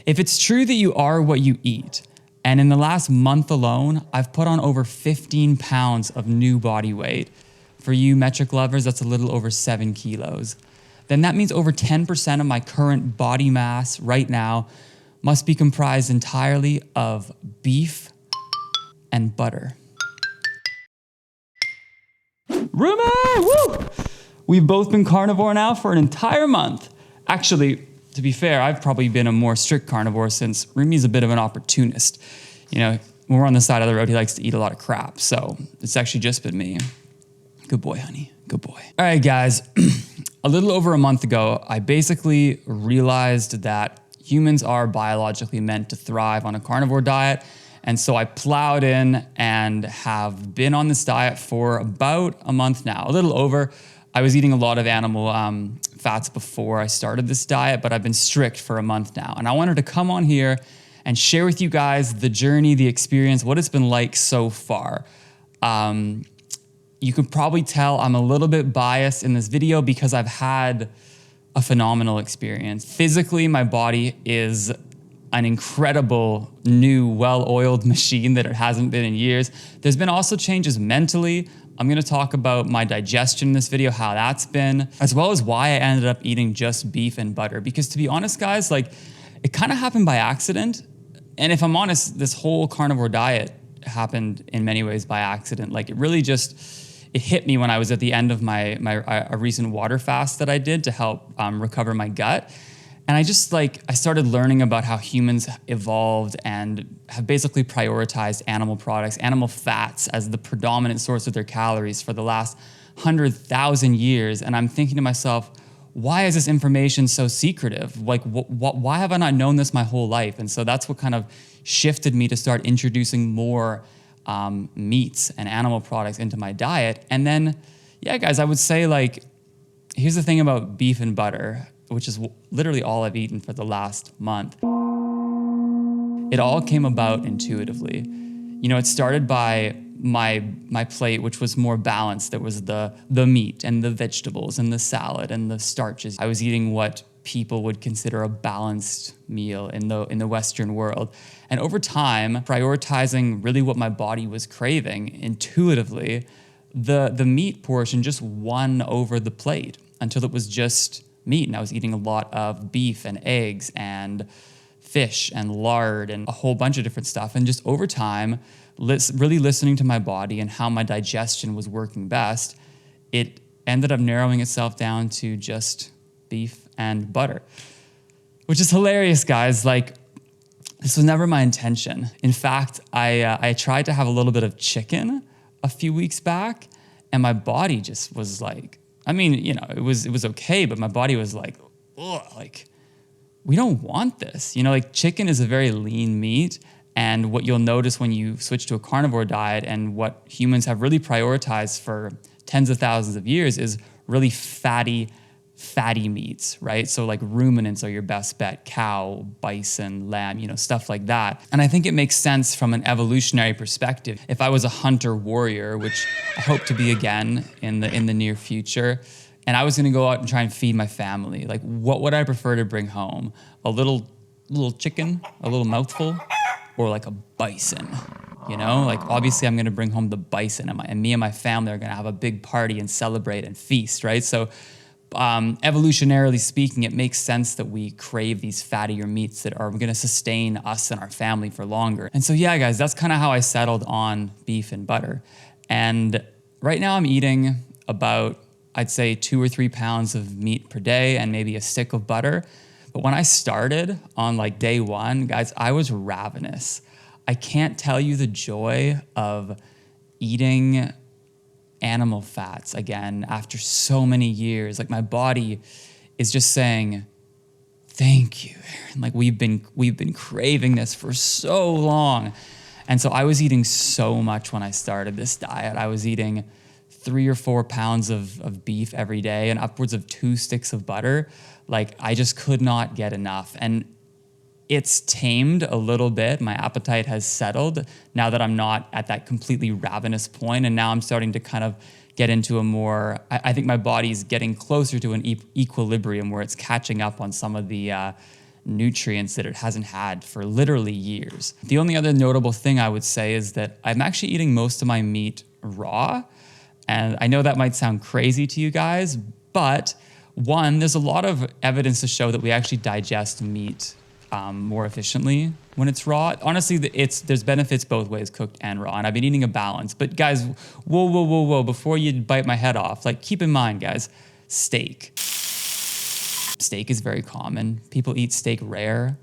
If it's true that you are what you eat, and in the last month alone, I've put on over 15 pounds of new body weight. For you metric lovers, that's a little over 7 kilos. Then that means over 10% of my current body mass right now must be comprised entirely of beef and butter. Rumi! Woo! We've both been carnivore now for an entire month. Actually, to be fair, I've probably been a more strict carnivore since Rumi's a bit of an opportunist. You know, when we're on the side of the road, he likes to eat a lot of crap. So it's actually just been me. Good boy, honey. Good boy. All right, guys. A little over a month ago, I basically realized that humans are biologically meant to thrive on a carnivore diet. And so I plowed in and have been on this diet for about a month now, a little over. I was eating a lot of animal fats before I started this diet, but I've been strict for a month now. And I wanted to come on here and share with you guys the journey, the experience, what it's been like so far. You can probably tell I'm a little bit biased in this video because I've had a phenomenal experience. Physically, my body is an incredible, new, well-oiled machine that it hasn't been in years. There's been also changes mentally. I'm gonna talk about my digestion in this video, how that's been, as well as why I ended up eating just beef and butter. Because to be honest, guys, like it kind of happened by accident. And if I'm honest, this whole carnivore diet happened in many ways by accident. Like it really just, it hit me when I was at the end of a recent water fast that I did to help recover my gut. And I started learning about how humans evolved and have basically prioritized animal products, animal fats as the predominant source of their calories for the last 100,000 years. And I'm thinking to myself, why is this information so secretive? Like, why have I not known this my whole life? And so that's what kind of shifted me to start introducing more meats and animal products into my diet. And then, yeah, guys, I would say like, here's the thing about beef and butter, which is literally all I've eaten for the last month. It all came about intuitively. You know, it started by my plate, which was more balanced. There was the meat and the vegetables and the salad and the starches. I was eating what people would consider a balanced meal in the Western world. And over time, prioritizing really what my body was craving intuitively, the meat portion just won over the plate until it was just meat. And I was eating a lot of beef and eggs and fish and lard and a whole bunch of different stuff. And just over time, really listening to my body and how my digestion was working best, it ended up narrowing itself down to just beef and butter, which is hilarious, guys. Like, this was never my intention. In fact, I tried to have a little bit of chicken a few weeks back, and my body just was like, I mean, you know, it was okay, but my body was like, ugh, like, we don't want this. You know, like chicken is a very lean meat. And what you'll notice when you switch to a carnivore diet and what humans have really prioritized for tens of thousands of years is really fatty meats, right? So like ruminants are your best bet, cow, bison, lamb, you know, stuff like that. And I think it makes sense from an evolutionary perspective. If I was a hunter warrior, which I hope to be again in the near future, and I was gonna go out and try and feed my family, like what would I prefer to bring home? A little chicken, a little mouthful, or like a bison? You know, like obviously I'm gonna bring home the bison, and me and my family are gonna have a big party and celebrate and feast, right? So evolutionarily speaking, it makes sense that we crave these fattier meats that are gonna sustain us and our family for longer. And so yeah, guys, that's kind of how I settled on beef and butter. And right now I'm eating about, I'd say 2 or 3 pounds of meat per day and maybe a stick of butter. But when I started on like day one, guys, I was ravenous. I can't tell you the joy of eating animal fats again after so many years. Like my body is just saying, thank you, Aaron. Like we've been craving this for so long. And so I was eating so much when I started this diet. I was eating 3 or 4 pounds of beef every day and upwards of 2 sticks of butter. Like I just could not get enough. And it's tamed a little bit. My appetite has settled now that I'm not at that completely ravenous point. And now I'm starting to kind of get into a more, I think my body's getting closer to an equilibrium where it's catching up on some of the nutrients that it hasn't had for literally years. The only other notable thing I would say is that I'm actually eating most of my meat raw. And I know that might sound crazy to you guys, but one, there's a lot of evidence to show that we actually digest meat more efficiently when it's raw. Honestly, there's benefits both ways, cooked and raw, and I've been eating a balance. But guys, whoa, before you bite my head off, like keep in mind, guys, steak. Steak is very common. People eat steak rare.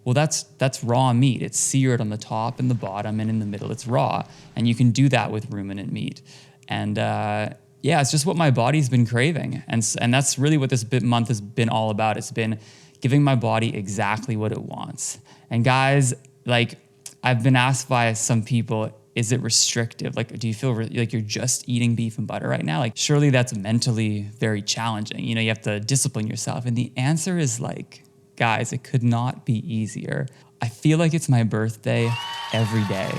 Well, that's raw meat. It's seared on the top and the bottom, and in the middle it's raw. And you can do that with ruminant meat. And yeah, it's just what my body's been craving. And that's really what this month has been all about. It's been giving my body exactly what it wants. And guys, like I've been asked by some people, is it restrictive? Like, do you feel like you're just eating beef and butter right now? Like, surely that's mentally very challenging. You know, you have to discipline yourself. And the answer is like, guys, it could not be easier. I feel like it's my birthday every day.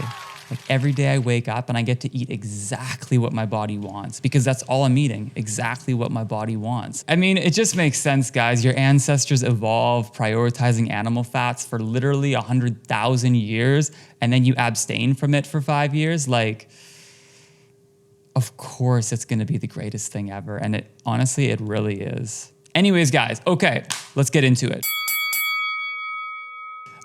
Like every day I wake up and I get to eat exactly what my body wants because that's all I'm eating, exactly what my body wants. I mean, it just makes sense, guys. Your ancestors evolved prioritizing animal fats for literally 100,000 years and then you abstain from it for 5 years. Like, of course it's gonna be the greatest thing ever. And honestly, it really is. Anyways, guys, okay, let's get into it.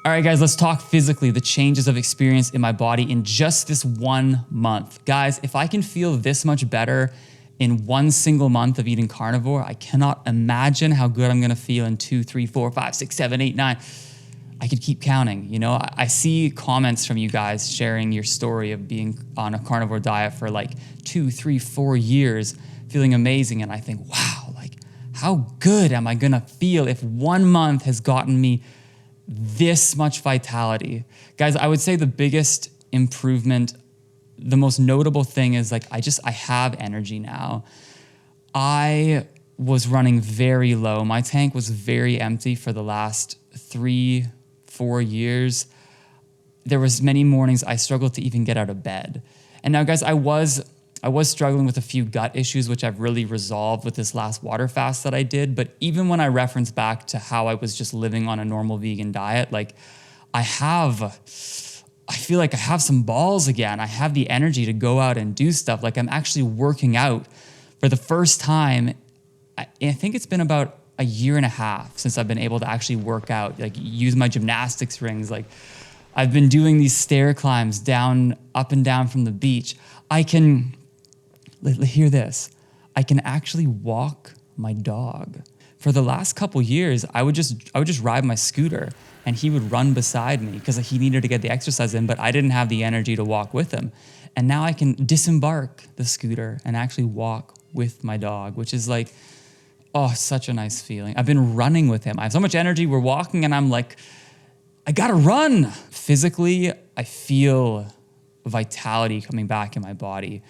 All right, guys, let's talk physically, the changes I've experienced in my body in just this 1 month. Guys, if I can feel this much better in 1 single month of eating carnivore, I cannot imagine how good I'm gonna feel in 2, 3, 4, 5, 6, 7, 8, 9. I could keep counting, you know? I see comments from you guys sharing your story of being on a carnivore diet for like 2, 3, 4 years, feeling amazing. And I think, wow, like how good am I gonna feel if 1 month has gotten me this much vitality? Guys, I would say the biggest improvement, the most notable thing is like, I have energy now. I was running very low. My tank was very empty for the last 3, 4 years. There was many mornings I struggled to even get out of bed. And now, guys, I was struggling with a few gut issues, which I've really resolved with this last water fast that I did. But even when I reference back to how I was just living on a normal vegan diet, like I feel like I have some balls again. I have the energy to go out and do stuff. Like I'm actually working out for the first time. I think it's been about a year and a half since I've been able to actually work out, like use my gymnastics rings. Like I've been doing these stair climbs up and down from the beach. Hear this. I can actually walk my dog. For the last couple years, I would just ride my scooter and he would run beside me because he needed to get the exercise in, but I didn't have the energy to walk with him. And now I can disembark the scooter and actually walk with my dog, which is like, oh, such a nice feeling. I've been running with him. I have so much energy. We're walking and I'm like, I gotta run. Physically, I feel vitality coming back in my body.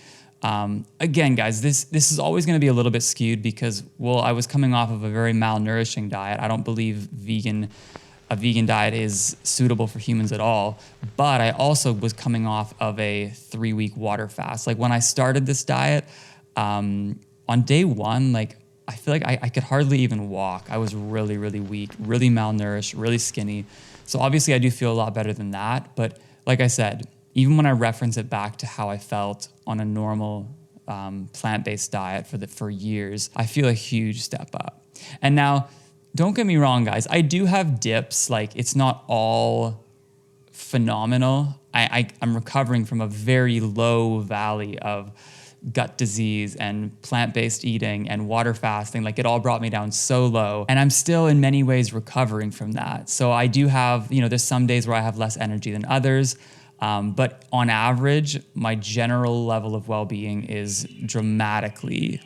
Again, guys, this is always going to be a little bit skewed because, well, I was coming off of a very malnourishing diet. I don't believe a vegan diet is suitable for humans at all. But I also was coming off of a 3-week water fast. Like when I started this diet, on day 1, like I feel like I could hardly even walk. I was really, really weak, really malnourished, really skinny. So obviously I do feel a lot better than that. But like I said, even when I reference it back to how I felt on a normal plant-based diet for years, I feel a huge step up. And now, don't get me wrong, guys. I do have dips. Like, it's not all phenomenal. I'm recovering from a very low valley of gut disease and plant-based eating and water fasting. Like, it all brought me down so low. And I'm still in many ways recovering from that. So I do have, there's some days where I have less energy than others. But on average, my general level of well-being is dramatically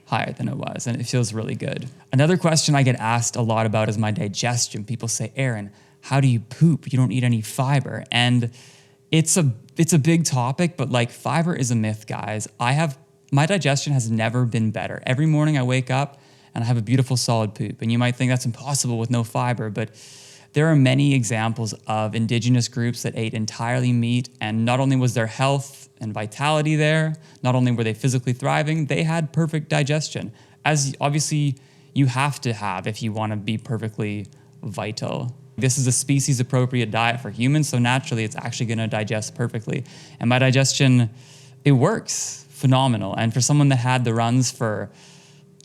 higher than it was, and it feels really good. Another question I get asked a lot about is my digestion. People say, Aaron, how do you poop? You don't eat any fiber. And it's a big topic, but like fiber is a myth, guys. My digestion has never been better. Every morning I wake up and I have a beautiful solid poop. And you might think that's impossible with no fiber, but there are many examples of indigenous groups that ate entirely meat, and not only was their health and vitality there, not only were they physically thriving, they had perfect digestion, as obviously you have to have if you want to be perfectly vital. This is a species appropriate diet for humans, so naturally it's actually going to digest perfectly. And my digestion, it works phenomenal. And for someone that had the runs for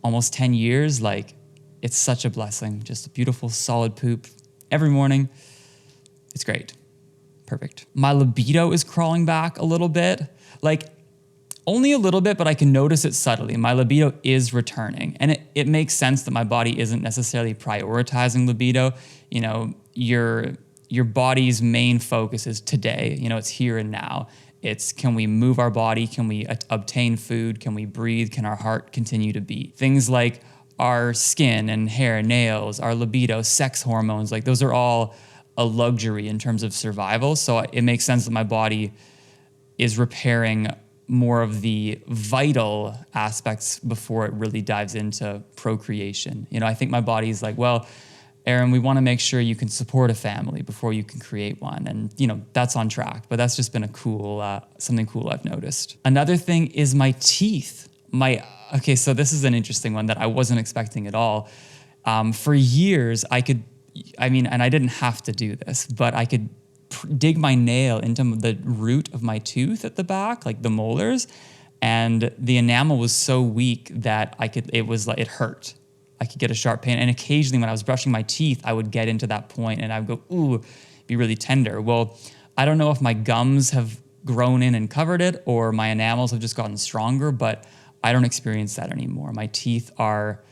almost 10 years, like, it's such a blessing. Just a beautiful, solid poop every morning. It's great. Perfect. My libido is crawling back a little bit. Like, only a little bit, but I can notice it subtly. My libido is returning. And it makes sense that my body isn't necessarily prioritizing libido. You know, your body's main focus is today. You know, it's here and now. It's, can we move our body? Can we obtain food? Can we breathe? Can our heart continue to beat? Things like our skin and hair, nails, our libido, sex hormones, like those are all a luxury in terms of survival. So it makes sense that my body is repairing more of the vital aspects before it really dives into procreation. You know, I think my body's like, well, Aaron, we want to make sure you can support a family before you can create one. And, you know, that's on track, but that's just been a cool, something cool I've noticed. Another thing is my teeth. Okay, so this is an interesting one that I wasn't expecting at all. For years, and I didn't have to do this, but I could dig my nail into the root of my tooth at the back, like the molars, and the enamel was so weak that it hurt. I could get a sharp pain. And occasionally when I was brushing my teeth, I would get into that point and I would go, ooh, be really tender. Well, I don't know if my gums have grown in and covered it or my enamels have just gotten stronger, but I don't experience that anymore. My teeth are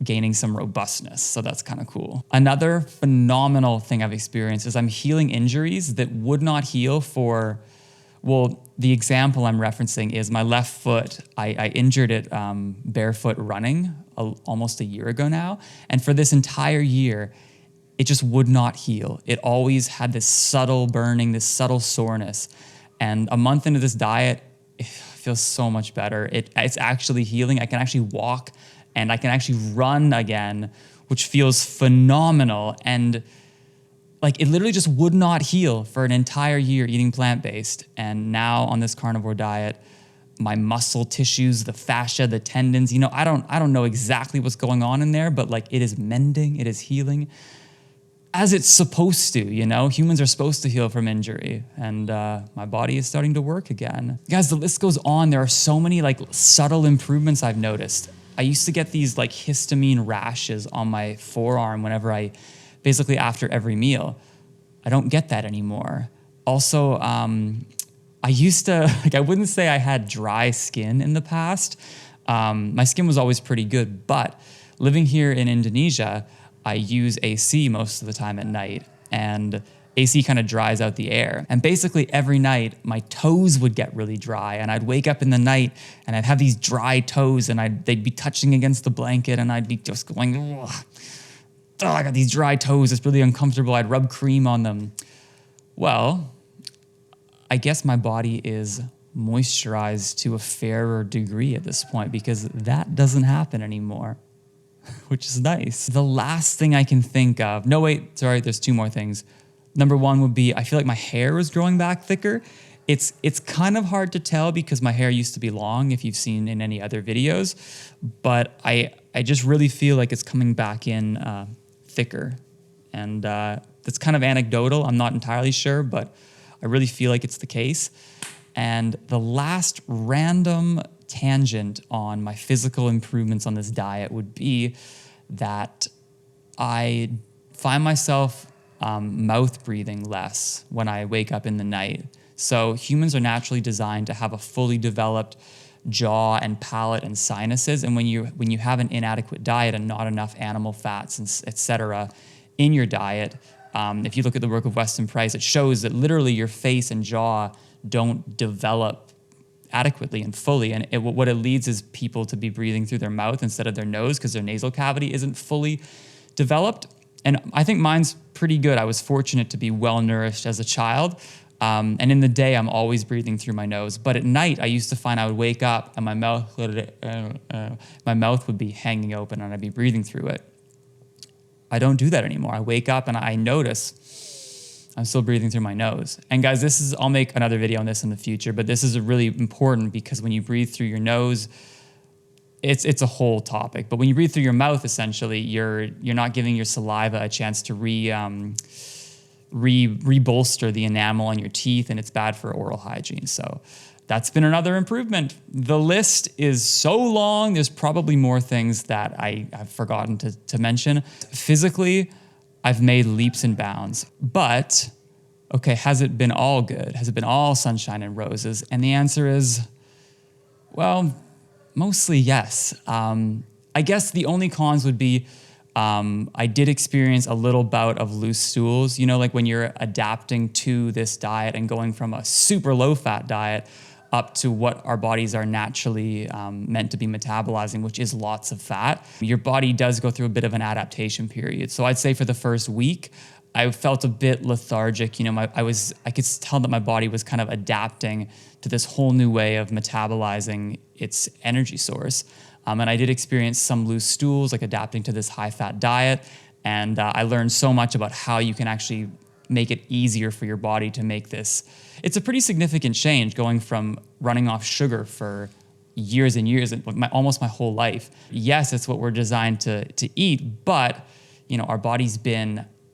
gaining some robustness, so that's kind of cool. Another phenomenal thing I've experienced is I'm healing injuries that would not heal the example I'm referencing is my left foot. I injured it barefoot running almost a year ago now. And for this entire year, it just would not heal. It always had this subtle burning, this subtle soreness. And a month into this diet, it feels so much better. It's actually healing. I can actually walk and I can actually run again, which feels phenomenal. And like, it literally just would not heal for an entire year eating plant-based. And now on this carnivore diet, my muscle tissues, the fascia, the tendons, you know, I don't know exactly what's going on in there, but like, it is mending, it is healing as it's supposed to, you know? Humans are supposed to heal from injury, and my body is starting to work again. Guys, the list goes on. There are so many like subtle improvements I've noticed. I used to get these like histamine rashes on my forearm basically after every meal. I don't get that anymore. Also, I used to, I wouldn't say I had dry skin in the past. My skin was always pretty good, but living here in Indonesia, I use AC most of the time at night, and AC kind of dries out the air. And basically every night my toes would get really dry, and I'd wake up in the night and I'd have these dry toes and they'd be touching against the blanket and I'd be just going, ugh. Oh, I got these dry toes. It's really uncomfortable. I'd rub cream on them. Well, I guess my body is moisturized to a fairer degree at this point because that doesn't happen anymore, which is nice. The last thing I can think of, there's two more things. Number one would be, I feel like my hair is growing back thicker. It's kind of hard to tell because my hair used to be long, if you've seen in any other videos, but I just really feel like it's coming back in thicker. And that's kind of anecdotal. I'm not entirely sure, but I really feel like it's the case. And the last random tangent on my physical improvements on this diet would be that I find myself mouth breathing less when I wake up in the night. So humans are naturally designed to have a fully developed jaw and palate and sinuses. And when you have an inadequate diet and not enough animal fats, and et cetera, in your diet, if you look at the work of Weston Price, it shows that literally your face and jaw don't develop adequately and fully. And what it leads is people to be breathing through their mouth instead of their nose because their nasal cavity isn't fully developed. And I think mine's pretty good. I was fortunate to be well-nourished as a child. And in the day, I'm always breathing through my nose. But at night, I used to find I would wake up and my mouth would be hanging open and I'd be breathing through it. I don't do that anymore. I wake up and I notice I'm still breathing through my nose. And guys, I'll make another video on this in the future, but this is really important because when you breathe through your nose, it's a whole topic. But when you breathe through your mouth, essentially, you're not giving your saliva a chance to re-bolster the enamel on your teeth, and it's bad for oral hygiene. So that's been another improvement. The list is so long. There's probably more things that I've forgotten to mention. Physically, I've made leaps and bounds. But, okay, has it been all good? Has it been all sunshine and roses? And the answer is, well, mostly yes. I guess the only cons would be I did experience a little bout of loose stools. You know, like when you're adapting to this diet and going from a super low-fat diet up to what our bodies are naturally meant to be metabolizing, which is lots of fat. Your body does go through a bit of an adaptation period. So I'd say for the first week, I felt a bit lethargic. You know, I could tell that my body was kind of adapting to this whole new way of metabolizing its energy source. And I did experience some loose stools, like adapting to this high-fat diet. And I learned so much about how you can actually make it easier for your body to make this. It's a pretty significant change going from running off sugar for years and years, and almost my whole life. Yes, it's what we're designed to eat, but you know, our body's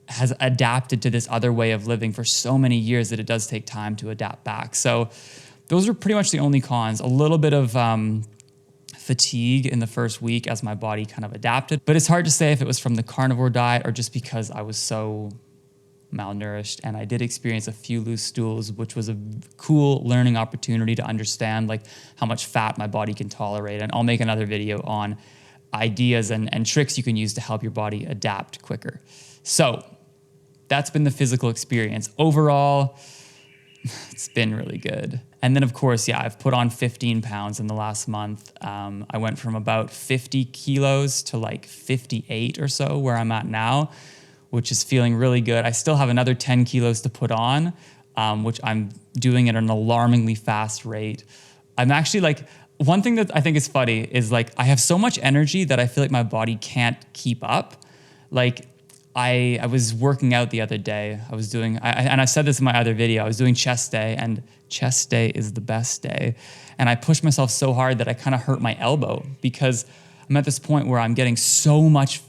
has adapted to this other way of living for so many years that it does take time to adapt back. So those are pretty much the only cons. A little bit of fatigue in the first week as my body kind of adapted, but it's hard to say if it was from the carnivore diet or just because I was so malnourished. And I did experience a few loose stools, which was a cool learning opportunity to understand like how much fat my body can tolerate. And I'll make another video on ideas and tricks you can use to help your body adapt quicker. So that's been the physical experience. Overall, it's been really good. And then of course, yeah, I've put on 15 pounds in the last month. I went from about 50 kilos to like 58 or so where I'm at now, which is feeling really good. I still have another 10 kilos to put on, which I'm doing at an alarmingly fast rate. I'm actually like, one thing that I think is funny is like, I have so much energy that I feel like my body can't keep up. Like I was working out the other day. I was doing, and I said this in my other video, I was doing chest day, and chest day is the best day. And I pushed myself so hard that I kind of hurt my elbow because I'm at this point where I'm getting so much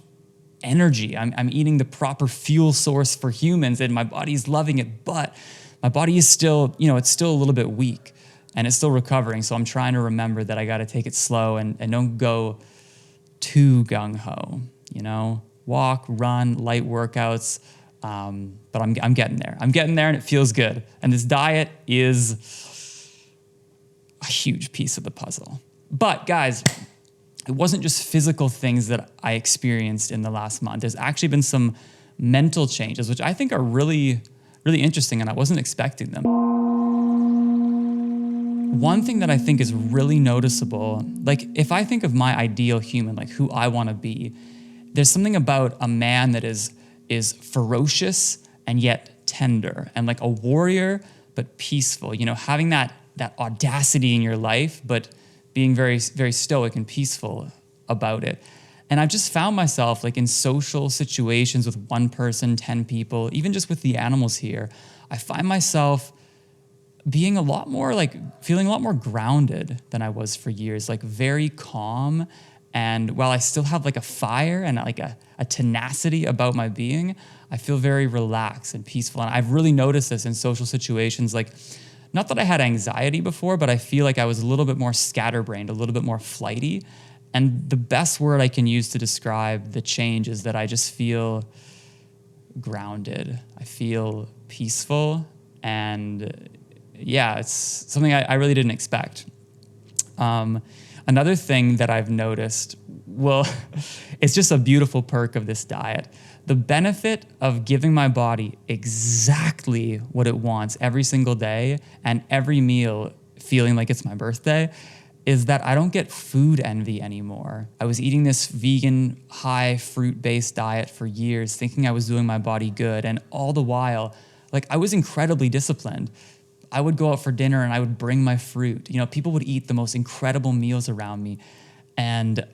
energy. I'm eating the proper fuel source for humans and my body's loving it, but my body is still, you know, it's still a little bit weak and it's still recovering. So I'm trying to remember that I got to take it slow and don't go too gung-ho, you know, walk, run, light workouts. But I'm getting there. I'm getting there and it feels good. And this diet is a huge piece of the puzzle. But guys, it wasn't just physical things that I experienced in the last month. There's actually been some mental changes, which I think are really, really interesting, and I wasn't expecting them. One thing that I think is really noticeable, like if I think of my ideal human, like who I want to be, there's something about a man that is ferocious and yet tender, and like a warrior but peaceful. You know, having that audacity in your life, but being very, very stoic and peaceful about it. And I've just found myself like in social situations with one person, 10 people, even just with the animals here, I find myself being a lot more like feeling a lot more grounded than I was for years, like very calm. And while I still have like a fire and like a tenacity about my being, I feel very relaxed and peaceful. And I've really noticed this in social situations, like not that I had anxiety before, but I feel like I was a little bit more scatterbrained, a little bit more flighty. And the best word I can use to describe the change is that I just feel grounded. I feel peaceful. And yeah, it's something I really didn't expect. Another thing that I've noticed, well, it's just a beautiful perk of this diet. The benefit of giving my body exactly what it wants every single day and every meal feeling like it's my birthday is that I don't get food envy anymore. I was eating this vegan, high fruit-based diet for years, thinking I was doing my body good. And all the while, like I was incredibly disciplined. I would go out for dinner and I would bring my fruit. You know, people would eat the most incredible meals around me. And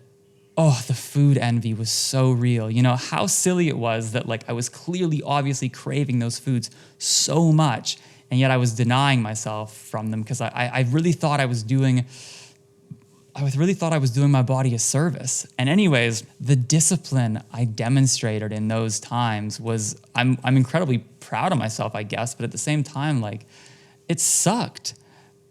oh, the food envy was so real. You know, how silly it was that like I was clearly, obviously craving those foods so much, and yet I was denying myself from them because I really thought I was doing I really thought I was doing my body a service. And anyways, the discipline I demonstrated in those times was, I'm incredibly proud of myself, I guess, but at the same time, like, it sucked.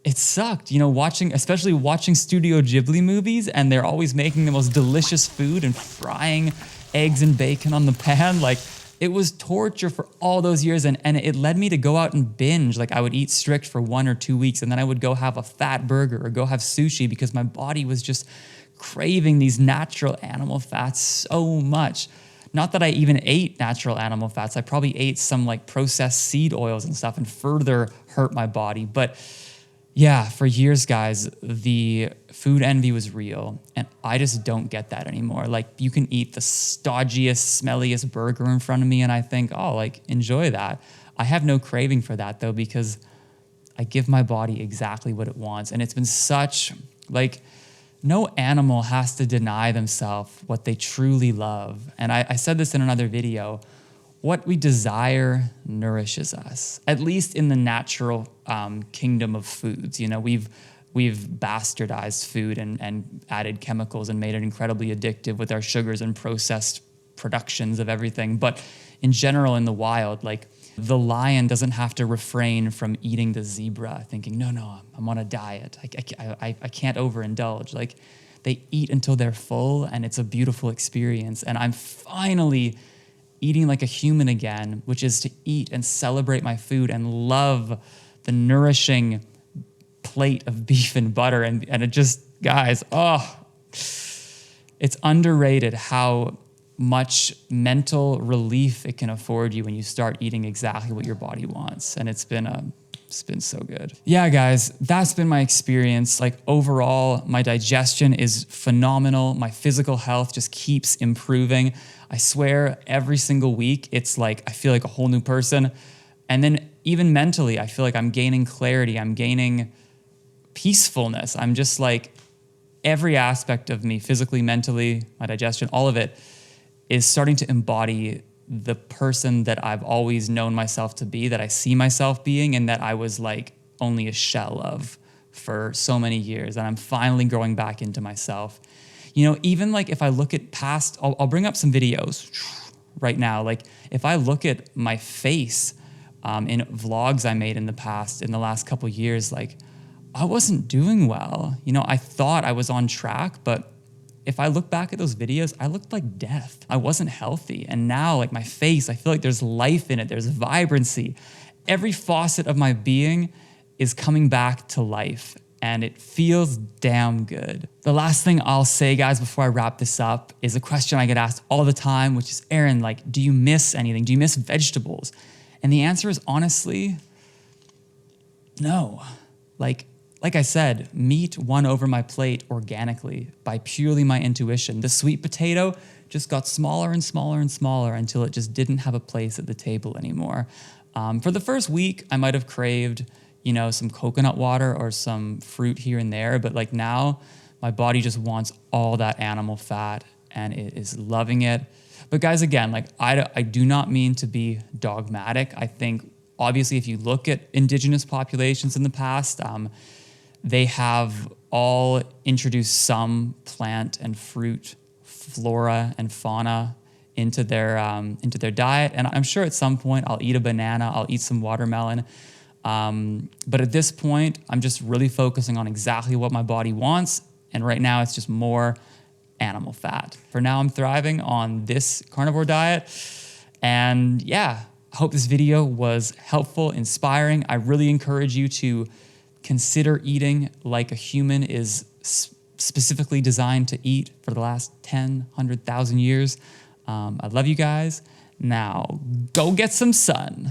It sucked, especially watching Studio Ghibli movies, and they're always making the most delicious food and frying eggs and bacon on the pan. Like, it was torture for all those years, and it led me to go out and binge. Like, I would eat strict for 1 or 2 weeks, and then I would go have a fat burger or go have sushi because my body was just craving these natural animal fats so much. Not that I even ate natural animal fats. I probably ate some like processed seed oils and stuff and further hurt my body. But yeah, for years, guys, the food envy was real, and I just don't get that anymore. Like, you can eat the stodgiest, smelliest burger in front of me, and I think, oh, like, enjoy that. I have no craving for that, though, because I give my body exactly what it wants, and it's been such, like, no animal has to deny themselves what they truly love. And I said this in another video. What we desire nourishes us, at least in the natural kingdom of foods. We've bastardized food and added chemicals and made it incredibly addictive with our sugars and processed productions of everything. But in general, in the wild, like, the lion doesn't have to refrain from eating the zebra, thinking, no, I'm on a diet. I can't overindulge. Like, they eat until they're full, and it's a beautiful experience. And I'm finally eating like a human again, which is to eat and celebrate my food and love the nourishing plate of beef and butter. And it just, guys, it's underrated how much mental relief it can afford you when you start eating exactly what your body wants. And it's been so good. Yeah, guys, that's been my experience. Like, overall, my digestion is phenomenal. My physical health just keeps improving. I swear, every single week, it's like I feel like a whole new person. And then even mentally, I feel like I'm gaining clarity. I'm gaining peacefulness. I'm just like, every aspect of me, physically, mentally, my digestion, all of it is starting to embody the person that I've always known myself to be, that I see myself being, and that I was like only a shell of for so many years. And I'm finally growing back into myself. Even like if I look at past, I'll bring up some videos right now. Like, if I look at my face in vlogs I made in the last couple of years, like, I wasn't doing well. I thought I was on track, but if I look back at those videos, I looked like death. I wasn't healthy. And now, like, my face, I feel like there's life in it. There's vibrancy. Every faucet of my being is coming back to life, and it feels damn good. The last thing I'll say, guys, before I wrap this up is a question I get asked all the time, which is, Aaron, like, do you miss anything? Do you miss vegetables? And the answer is, honestly, no. Like I said, meat won over my plate organically by purely my intuition. The sweet potato just got smaller and smaller and smaller until it just didn't have a place at the table anymore. For the first week, I might have craved, some coconut water or some fruit here and there, but like now, my body just wants all that animal fat, and it is loving it. But guys, again, like, I do not mean to be dogmatic. I think, obviously, if you look at indigenous populations in the past, they have all introduced some plant and fruit, flora and fauna into their diet. And I'm sure at some point I'll eat a banana, I'll eat some watermelon. But at this point, I'm just really focusing on exactly what my body wants. And right now it's just more animal fat. For now, I'm thriving on this carnivore diet. And yeah, I hope this video was helpful, inspiring. I really encourage you to consider eating like a human is specifically designed to eat for the last 10, 100,000 years. I love you guys. Now, go get some sun.